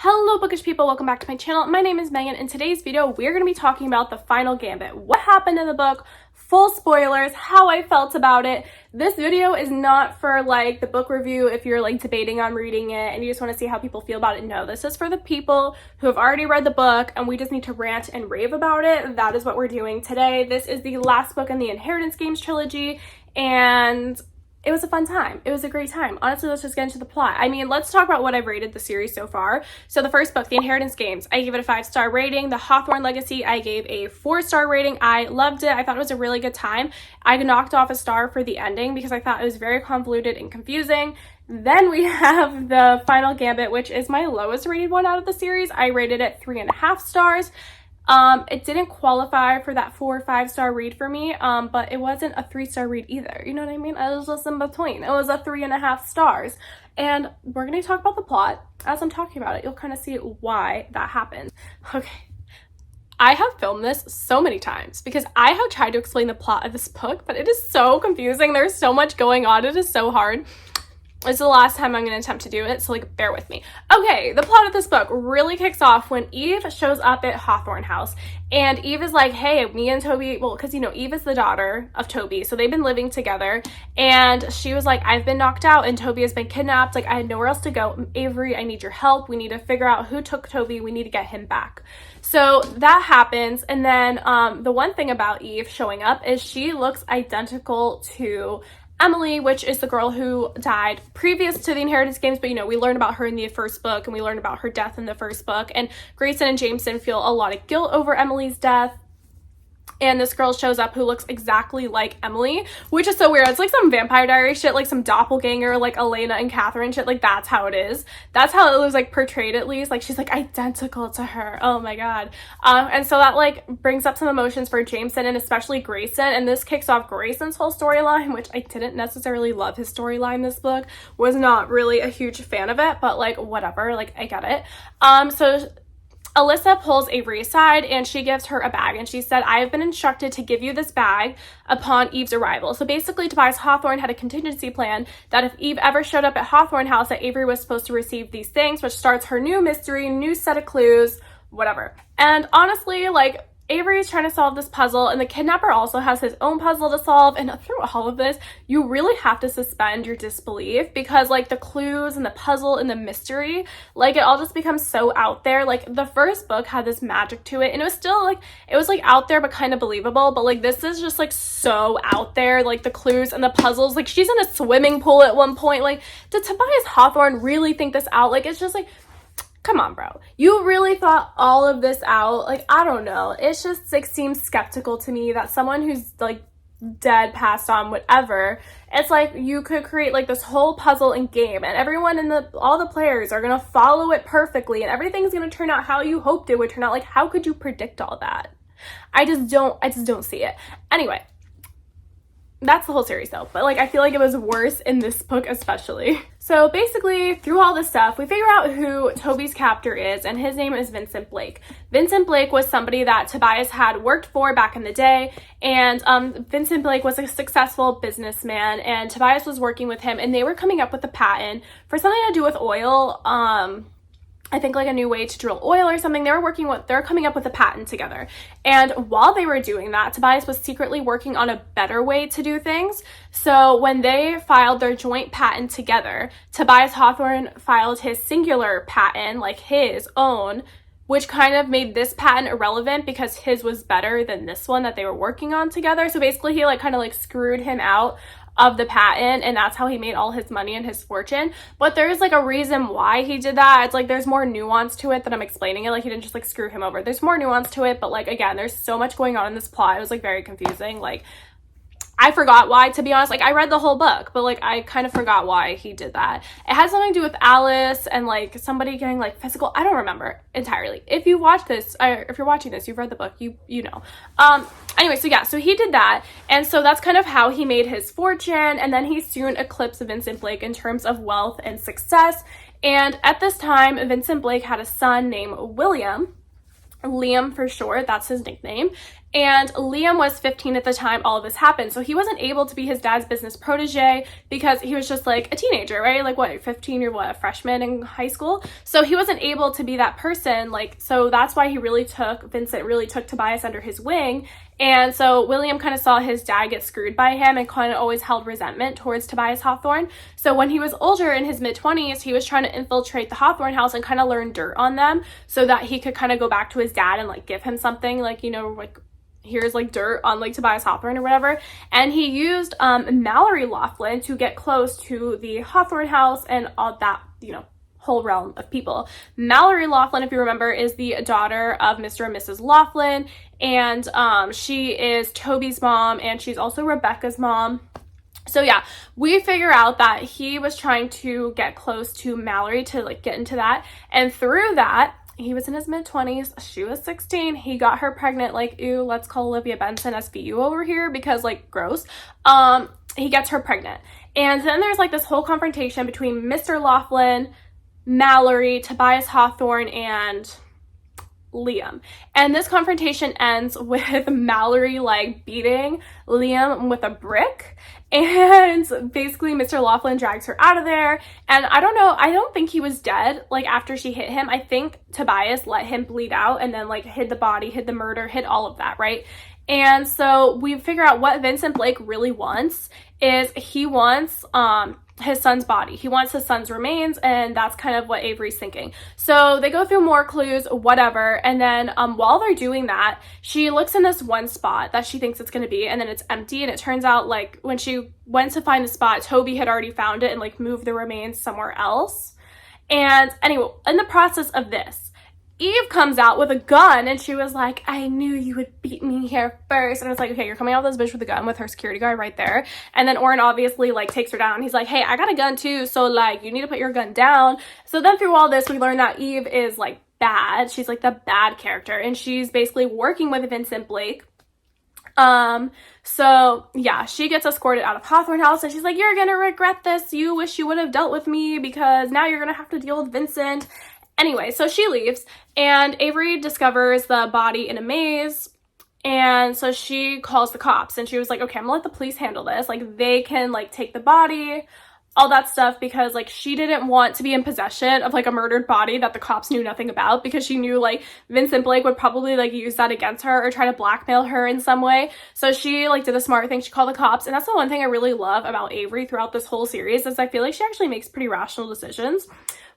Hello bookish people, welcome back to my channel. My name is Megan. In today's video, we're going to be talking about the final gambit. What happened in the book, full spoilers, how I felt about it. This video is not for like the book review if you're like debating on reading it and you just want to see how people feel about it. No, this is for the people who have already read the book and we just need to rant and rave about it. That is what we're doing today. This is the last book in the Inheritance Games trilogy and it was a fun time. It was a great time. Honestly, let's just get into the plot. I mean, let's talk about what I've rated the series so far. So the first book, The Inheritance Games, I gave it a 5-star rating. The Hawthorne Legacy, I gave a 4-star rating. I loved it. I thought it was a really good time. I knocked off a star for the ending because I thought it was very convoluted and confusing. Then we have the Final Gambit, which is my lowest rated one out of the series. I rated it 3.5 stars. It didn't qualify for that 4 or 5-star read for me, but it wasn't a 3-star read either. You know what I mean? It was just in between. It was a 3.5 stars. And we're going to talk about the plot. As I'm talking about it, you'll kind of see why that happened. Okay. I have filmed this so many times because I have tried to explain the plot of this book, but it is so confusing. There's so much going on. It is so hard. It's the last time I'm going to attempt to do it, so like bear with me. Okay, the plot of this book really kicks off when Eve shows up at Hawthorne House, and Eve is like, hey, me and Toby, well, because you know, Eve is the daughter of Toby, so they've been living together, and she was like, I've been knocked out and Toby has been kidnapped, like I had nowhere else to go. Avery, I need your help. We need to figure out who took Toby. We need to get him back. So that happens, and then the one thing about Eve showing up is she looks identical to Emily, which is the girl who died previous to the Inheritance Games, but you know, we learned about her in the first book and we learned about her death in the first book, and Grayson and Jameson feel a lot of guilt over Emily's death. And this girl shows up who looks exactly like Emily, which is so weird. It's like some Vampire Diaries shit, like some doppelganger, like Elena and Catherine shit. Like that's how it is. That's how it was like portrayed, at least. Like she's like identical to her. Oh my god. And so that like brings up some emotions for Jameson and especially Grayson. And this kicks off Grayson's whole storyline, which I didn't necessarily love his storyline. This book was not really a huge fan of it, but like whatever. Like I get it. So Alyssa pulls Avery aside and she gives her a bag and she said, I have been instructed to give you this bag upon Eve's arrival. So basically Tobias Hawthorne had a contingency plan that if Eve ever showed up at Hawthorne House, that Avery was supposed to receive these things, which starts her new mystery, new set of clues, whatever. And honestly, like, Avery is trying to solve this puzzle and the kidnapper also has his own puzzle to solve, and through all of this you really have to suspend your disbelief because like the clues and the puzzle and the mystery, like it all just becomes so out there. Like the first book had this magic to it and it was still like, it was like out there but kind of believable, but like this is just like so out there, like the clues and the puzzles. Like she's in a swimming pool at one point. Like did Tobias Hawthorne really think this out? Like it's just like, come on, bro. You really thought all of this out? Like, I don't know. It's just like seems skeptical to me that someone who's like dead, passed on, whatever, it's like you could create like this whole puzzle and game and everyone in all the players are gonna follow it perfectly and everything's gonna turn out how you hoped it would turn out. Like, how could you predict all that? I just don't see it. Anyway, that's the whole series though, but like I feel like it was worse in this book especially. So basically through all this stuff we figure out who Toby's captor is, and his name is Vincent Blake. Vincent Blake was somebody that Tobias had worked for back in the day, and Vincent Blake was a successful businessman and Tobias was working with him and they were coming up with a patent for something to do with oil. I think like a new way to drill oil or something. They're coming up with a patent together. And while they were doing that, Tobias was secretly working on a better way to do things. So when they filed their joint patent together, Tobias Hawthorne filed his singular patent, like his own, which kind of made this patent irrelevant because his was better than this one that they were working on together. So basically he like kind of like screwed him out of the patent, and that's how he made all his money and his fortune. But there's like a reason why he did that. It's like there's more nuance to it than I'm explaining it. Like he didn't just like screw him over. There's more nuance to it, but like again, there's so much going on in this plot. It was like very confusing. Like I forgot why, to be honest. Like I read the whole book, but like I kind of forgot why he did that. It had something to do with Alice and like somebody getting like physical. I don't remember entirely. If you watch this, or if you're watching this, you've read the book, you know. Anyway, so yeah, so he did that, and so that's kind of how he made his fortune, and then he soon eclipsed Vincent Blake in terms of wealth and success. And at this time, Vincent Blake had a son named William. Liam for short, that's his nickname. And Liam was 15 at the time all of this happened, so he wasn't able to be his dad's business protege because he was just like a teenager, right? Like what, 15, you're what, a freshman in high school? So he wasn't able to be that person, like, so that's why Vincent really took Tobias under his wing. And so William kind of saw his dad get screwed by him and kind of always held resentment towards Tobias Hawthorne. So when he was older, in his mid-20s, he was trying to infiltrate the Hawthorne house and kind of learn dirt on them so that he could kind of go back to his dad and like give him something, like, you know, like here's like dirt on like Tobias Hawthorne or whatever. And he used Mallory Laughlin to get close to the Hawthorne house and all that, you know, whole realm of people. Mallory Laughlin, if you remember, is the daughter of Mr. and Mrs. Laughlin, and she is Toby's mom, and she's also Rebecca's mom. So yeah, we figure out that he was trying to get close to Mallory to like get into that, and through that, he was in his mid-20s, she was 16, he got her pregnant, like, ew, let's call Olivia Benson SVU over here because, like, gross. He gets her pregnant. And then there's, like, this whole confrontation between Mr. Laughlin, Mallory, Tobias Hawthorne, and Liam. And this confrontation ends with Mallory, like, beating Liam with a brick. And basically Mr. Laughlin drags her out of there. And I don't know, I don't think he was dead, like, after she hit him. I think Tobias let him bleed out and then, like, hid the body, hid the murder, hid all of that, right? And so we figure out what Vincent Blake really wants is he wants his son's body. He wants his son's remains, and that's kind of what Avery's thinking. So they go through more clues, whatever, and then while they're doing that, she looks in this one spot that she thinks it's going to be, and then it's empty, and it turns out, like, when she went to find the spot, Toby had already found it and, like, moved the remains somewhere else. And anyway, in the process of this, Eve comes out with a gun, and she was like, I knew you would beat me here first. And I was like, okay, you're coming out with this bitch with a gun with her security guard right there. And then Oren obviously, like, takes her down. He's like, hey, I got a gun too, so, like, you need to put your gun down. So then through all this, we learn that Eve is, like, bad. She's, like, the bad character, and she's basically working with Vincent Blake. So yeah, she gets escorted out of Hawthorne House, and she's like, you're gonna regret this. You wish you would have dealt with me because now you're gonna have to deal with Vincent. Anyway, so she leaves, and Avery discovers the body in a maze, and so she calls the cops, and she was like, okay, I'm gonna let the police handle this. Like, they can, like, take the body, all that stuff, because, like, she didn't want to be in possession of, like, a murdered body that the cops knew nothing about, because she knew, like, Vincent Blake would probably, like, use that against her or try to blackmail her in some way. So she, like, did a smart thing. She called the cops, and that's the one thing I really love about Avery throughout this whole series is I feel like she actually makes pretty rational decisions,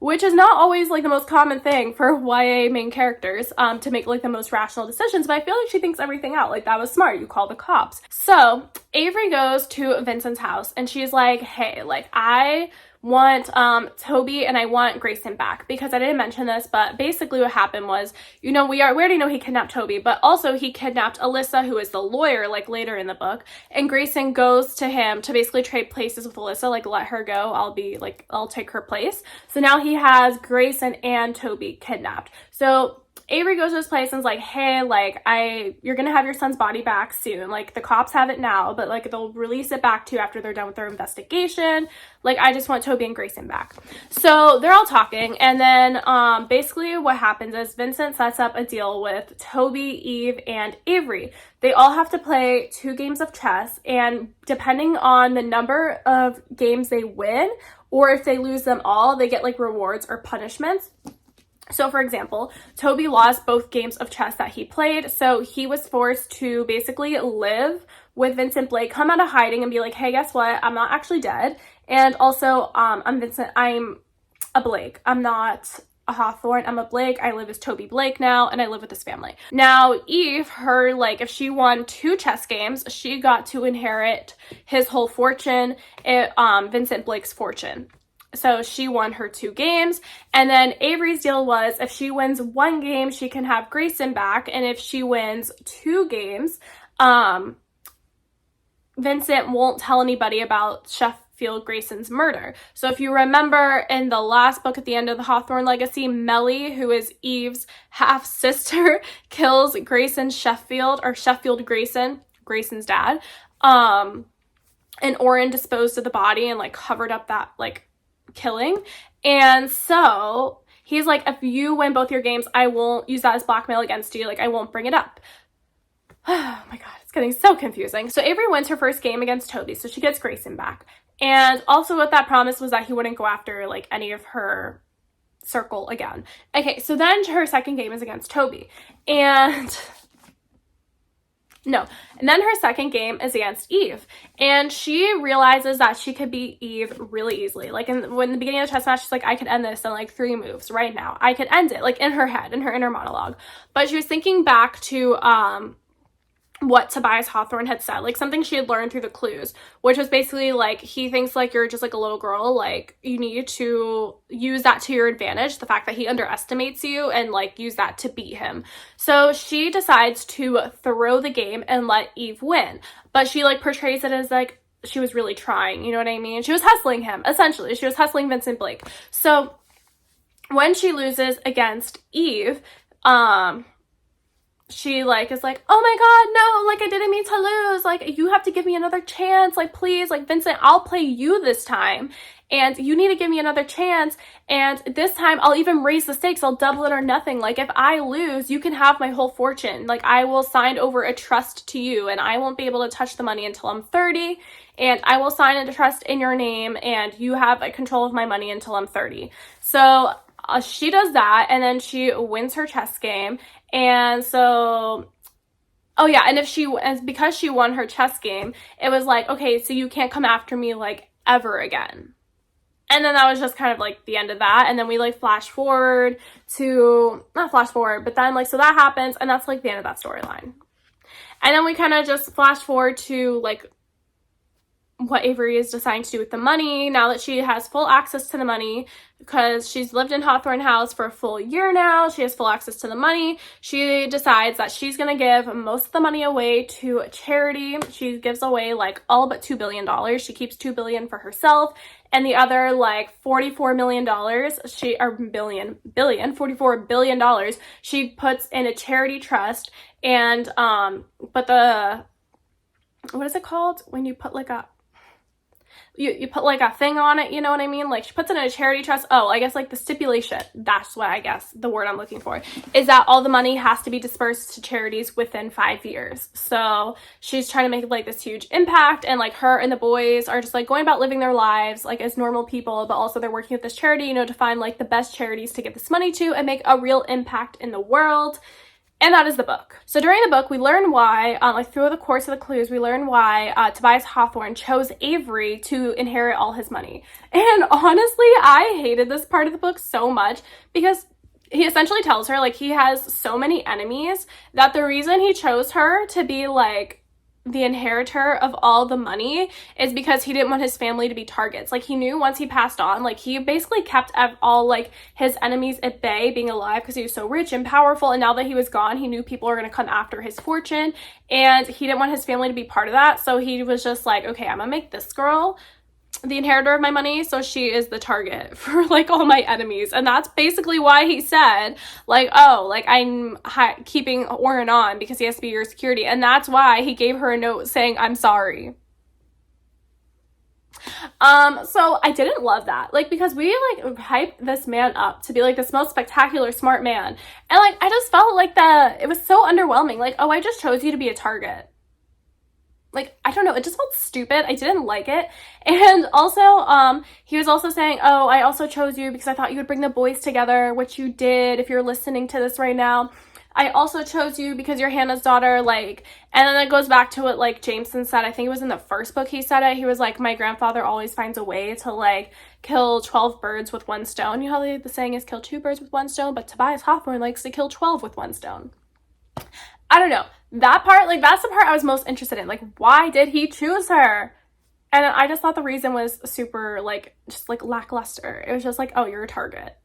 which is not always, like, the most common thing for YA main characters, to make, like, the most rational decisions, but I feel like she thinks everything out. Like, that was smart. You call the cops. So Avery goes to Vincent's house, and she's like, hey, like, I want Toby and I want Grayson back, because I didn't mention this, but basically what happened was, you know, we already know he kidnapped Toby, but also he kidnapped Alyssa, who is the lawyer, like, later in the book, and Grayson goes to him to basically trade places with Alyssa, like, let her go, I'll take her place. So now he has Grayson and Toby kidnapped. So Avery goes to his place and's like, hey, like, you're gonna have your son's body back soon. Like, the cops have it now, but, like, they'll release it back to you after they're done with their investigation. Like, I just want Toby and Grayson back. So they're all talking, and then basically what happens is Vincent sets up a deal with Toby, Eve, and Avery. They all have to play 2 games of chess, and depending on the number of games they win, or if they lose them all, they get, like, rewards or punishments. So, for example, Toby lost both games of chess that he played, so he was forced to basically live with Vincent Blake, come out of hiding and be like, hey, guess what? I'm not actually dead. And also, I'm Vincent, I'm a Blake. I'm not a Hawthorne, I'm a Blake. I live as Toby Blake now, and I live with his family. Now, Eve, her, like, if she won 2 chess games, she got to inherit his whole fortune, Vincent Blake's fortune. So she won her 2 games, and then Avery's deal was if she wins 1 game, she can have Grayson back, and if she wins 2 games, Vincent won't tell anybody about Sheffield Grayson's murder. So if you remember in the last book at the end of the Hawthorne Legacy, Melly, who is Eve's half-sister, kills Grayson Sheffield, or Sheffield Grayson, Grayson's dad, and Oren disposed of the body and, like, covered up that, like, killing. And so he's like, if you win both your games, I won't use that as blackmail against you. Like, I won't bring it up. Oh my god, it's getting so confusing. So Avery wins her first game against Toby, so she gets Grayson back. And also what that promise was that he wouldn't go after like any of her circle again. Okay, so then her second game is against Toby. And then her second game is against Eve. And she realizes that she could beat Eve really easily. Like when the beginning of the chess match, she's like, I could end this in like 3 moves right now. I could end it, like in her head, in her inner monologue. But she was thinking back to what Tobias Hawthorne had said, like something she had learned through the clues, which was basically like, he thinks like you're just like a little girl, like you need to use that to your advantage, the fact that he underestimates you, and like use that to beat him. So she decides to throw the game and let Eve win, but she like portrays it as like she was really trying, you know what I mean? She was hustling him, essentially. She was hustling Vincent Blake. So when she loses against Eve, she like is like, oh my god, no, like I didn't mean to lose, like you have to give me another chance, like please, like Vincent, I'll play you this time and you need to give me another chance, and this time I'll even raise the stakes, I'll double it or nothing. Like if I lose, you can have my whole fortune, like I will sign over a trust to you and I won't be able to touch the money until I'm 30, and I will sign a trust in your name and you have control of my money until I'm 30. So she does that, and then she wins her chess game. And so, oh yeah, and because she won her chess game, it was like, okay, so you can't come after me like ever again. And then that was just kind of like the end of that. And then we like flash forward to, not flash forward, but then like, so that happens, and that's like the end of that storyline. And then we kind of just flash forward to like what Avery is deciding to do with the money now that she has full access to the money, because she's lived in Hawthorne House for a full year now. She has full access to the money. She decides that she's going to give most of the money away to to She gives away like all but $2 billion. She keeps $2 billion for herself, and the other like $44 million, $44 billion she puts in a charity trust. And but the, what is it called when you put like a, you put like a thing on it, you know what I mean? Like she puts it in a charity trust. Oh, I guess like the stipulation, that's what I guess the word I'm looking for, is that all the money has to be dispersed to charities within 5 years. So she's trying to make like this huge impact, and like her and the boys are just like going about living their lives like as normal people, but also they're working with this charity, you know, to find like the best charities to give this money to and make a real impact in the world. And that is the book. So during the book, we learn why, like through the course of the clues, we learn why Tobias Hawthorne chose Avery to inherit all his money. And honestly, I hated this part of the book so much, because he essentially tells her like he has so many enemies that the reason he chose her to be like the inheritor of all the money is because he didn't want his family to be targets. Like he knew once he passed on, like he basically kept all like his enemies at bay being alive because he was so rich and powerful, and now that he was gone, he knew people were going to come after his fortune, and he didn't want his family to be part of that. So he was just like, okay, I'm gonna make this girl the inheritor of my money, so she is the target for like all my enemies. And that's basically why he said like, oh, like I'm keeping Oren on because he has to be your security. And that's why he gave her a note saying I'm sorry. So I didn't love that, like, because we like hyped this man up to be like this most spectacular smart man, and like I just felt like it was so underwhelming. Like, oh, I just chose you to be a target. Like, I don't know, it just felt stupid. I didn't like it. And also, he was also saying, oh, I also chose you because I thought you would bring the boys together, which you did if you're listening to this right now. I also chose you because you're Hannah's daughter, like, and then it goes back to what, like, Jameson said. I think it was in the first book he said it. He was like, my grandfather always finds a way to, like, kill 12 birds with one stone. You know how the saying is kill 2 birds with one stone? But Tobias Hawthorne likes to kill 12 with one stone. I don't know. That part, like, that's the part I was most interested in. Like, why did he choose her? And I just thought the reason was super, like, just, like, lackluster. It was just like, oh, you're a target.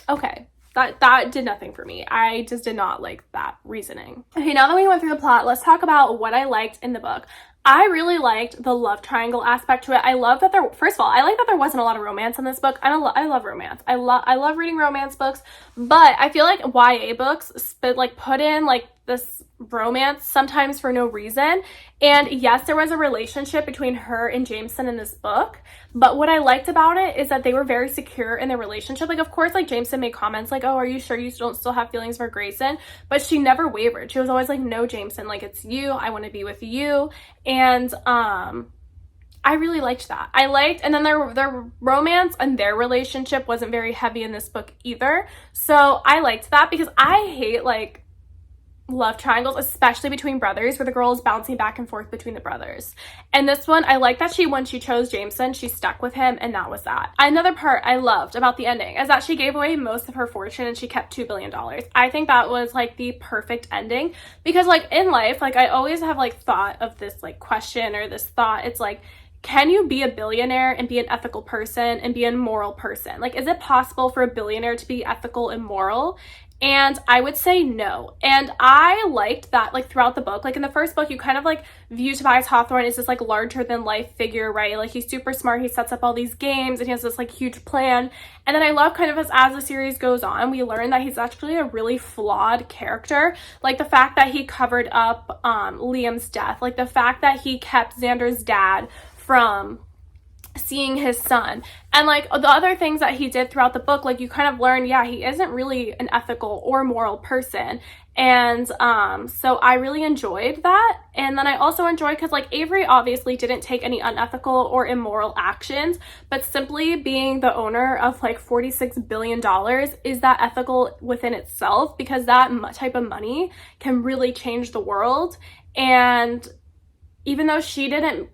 Okay. That did nothing for me. I just did not like that reasoning. Okay, now that we went through the plot, let's talk about what I liked in the book. I really liked the love triangle aspect to it. I love that first of all, I like that there wasn't a lot of romance in this book. I love romance. I love reading romance books, but I feel like YA books put in like this romance sometimes for no reason. And yes, there was a relationship between her and Jameson in this book, but what I liked about it is that they were very secure in their relationship. Like, of course, like Jameson made comments like, oh, are you sure you don't still have feelings for Grayson? But she never wavered. She was always like, no, Jameson, like, it's you. I want to be with you. And I really liked that. And then their romance and their relationship wasn't very heavy in this book either. So I liked that because I hate like love triangles, especially between brothers, where the girl is bouncing back and forth between the brothers. And this one, I like that when she chose Jameson, she stuck with him, and that was that. Another part I loved about the ending is that she gave away most of her fortune and she kept $2 billion. I think that was like the perfect ending because like in life, like I always have like thought of this like question or this thought. It's like, can you be a billionaire and be an ethical person and be a moral person? Like, is it possible for a billionaire to be ethical and moral? And I would say no. And I liked that like throughout the book. Like in the first book, you kind of like view Tobias Hawthorne as this like larger than life figure, right? Like he's super smart. He sets up all these games and he has this like huge plan. And then I love kind of as the series goes on, we learn that he's actually a really flawed character. Like the fact that he covered up Liam's death, like the fact that he kept Xander's dad from seeing his son, and like the other things that he did throughout the book, like you kind of learn, yeah, he isn't really an ethical or moral person. And so I really enjoyed that. And then I also enjoyed because like Avery obviously didn't take any unethical or immoral actions, but simply being the owner of like $46 billion, is that ethical within itself? Because that type of money can really change the world. And even though she didn't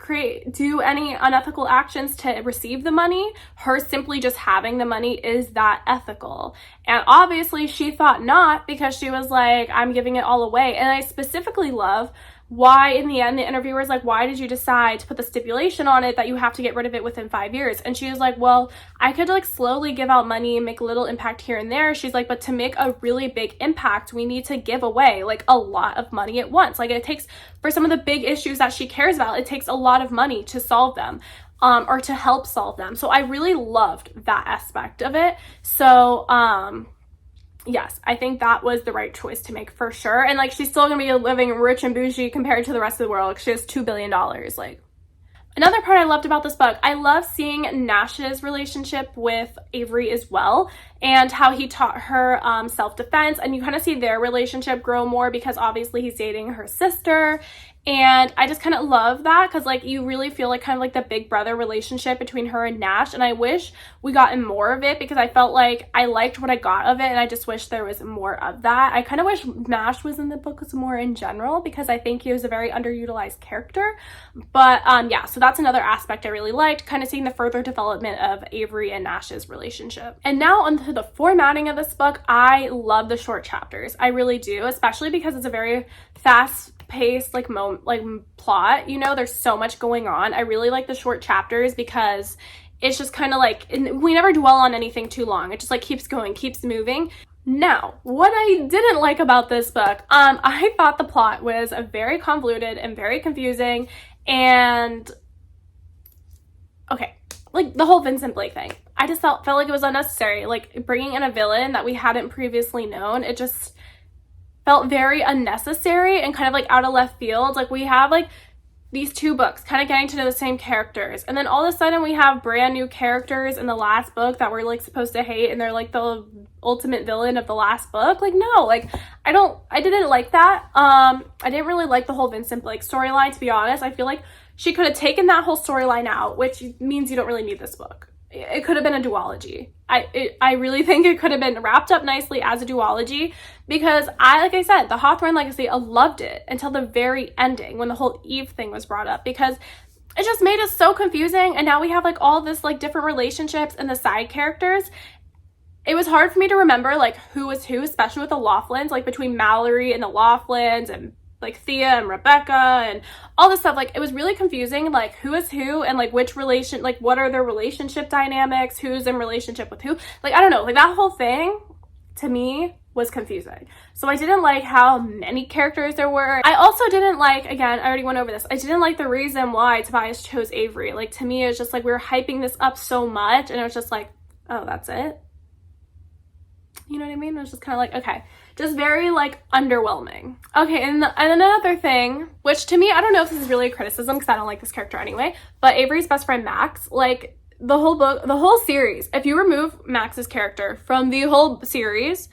do any unethical actions to receive the money, her simply just having the money is that ethical. And obviously she thought not, because she was like, I'm giving it all away. And I specifically love why in the end the interviewer's like, why did you decide to put the stipulation on it that you have to get rid of it within 5 years? And she was like, well, I could like slowly give out money and make a little impact here and there. She's like, but to make a really big impact, we need to give away like a lot of money at once. Like it takes, for some of the big issues that she cares about, it takes a lot of money to solve them. Or to help solve them. So I really loved that aspect of it. So yes, I think that was the right choice to make for sure. And like she's still gonna be living rich and bougie compared to the rest of the world. She has $2 billion. Like, another part I loved about this book, I love seeing Nash's relationship with Avery as well, and how he taught her self-defense, and you kind of see their relationship grow more because obviously he's dating her sister. And I just kind of love that because like you really feel like kind of like the big brother relationship between her and Nash, and I wish we gotten more of it because I felt like I liked what I got of it, and I just wish there was more of that. I kind of wish Nash was in the book more in general because I think he was a very underutilized character. But yeah, so that's another aspect I really liked, kind of seeing the further development of Avery and Nash's relationship. And now onto the formatting of this book. I love the short chapters. I really do, especially because it's a very fast-paced like plot. You know, there's so much going on. I really like the short chapters because it's just kind of like, we never dwell on anything too long. It just like keeps going, keeps moving. Now, what I didn't like about this book, I thought the plot was very convoluted and very confusing. And okay, like the whole Vincent Blake thing, I just felt like it was unnecessary. Like bringing in a villain that we hadn't previously known, it just felt very unnecessary and kind of like out of left field. Like we have like these two books kind of getting to know the same characters, and then all of a sudden we have brand new characters in the last book that we're like supposed to hate, and they're like the ultimate villain of the last book. Like no, like I didn't like that. I didn't really like the whole Vincent Blake storyline, to be honest. I feel like she could have taken that whole storyline out, which means you don't really need this book. It could have been a duology. I really think it could have been wrapped up nicely as a duology, because like I said, the Hawthorne legacy, I loved it until the very ending when the whole Eve thing was brought up, because it just made us so confusing. And now we have like all this like different relationships and the side characters. It was hard for me to remember like who was who, especially with the Laughlins, like between Mallory and the Laughlins and like Thea and Rebecca and all this stuff. Like it was really confusing, like who is who and like which relation, like what are their relationship dynamics, who's in relationship with who. Like I don't know, like that whole thing to me was confusing. So I didn't like how many characters there were. I also didn't like, again, I already went over this, I didn't like the reason why Tobias chose Avery. Like, to me, it was just like we were hyping this up so much, and it was just like, oh, that's it? You know what I mean? It was just kind of like, okay, just very like underwhelming. Okay, and another thing, which to me, I don't know if this is really a criticism because I don't like this character anyway, but Avery's best friend Max, like the whole book, the whole series, if you remove Max's character from the whole series,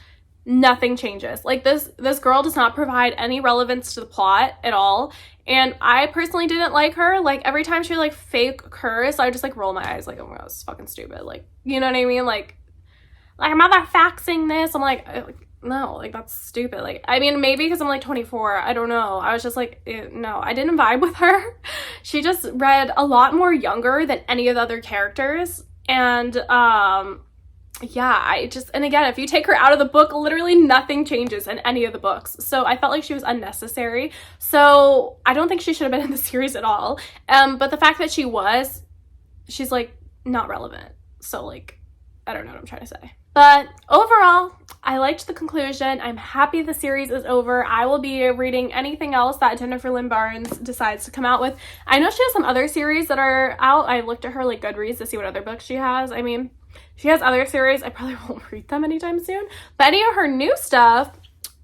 nothing changes. Like this girl does not provide any relevance to the plot at all. And I personally didn't like her. Like every time she would like fake curse, I would just like roll my eyes like, oh my god, it's fucking stupid. Like, you know what I mean? Like I'm not faxing this. I'm like, no, like that's stupid. Like, I mean, maybe because I'm like 24, I don't know. I was just like, no, I didn't vibe with her. She just read a lot more younger than any of the other characters. And yeah, and again, if you take her out of the book, literally nothing changes in any of the books. So I felt like she was unnecessary. So I don't think she should have been in the series at all. But the fact that she's like not relevant. So like, I don't know what I'm trying to say. But overall, I liked the conclusion. I'm happy the series is over. I will be reading anything else that Jennifer Lynn Barnes decides to come out with. I know she has some other series that are out. I looked at her like Goodreads to see what other books she has. I mean, she has other series. I probably won't read them anytime soon. But any of her new stuff,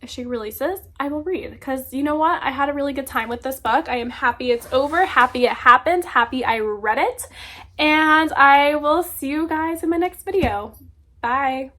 if she releases, I will read. Because you know what? I had a really good time with this book. I am happy it's over. Happy it happened. Happy I read it. And I will see you guys in my next video. Bye.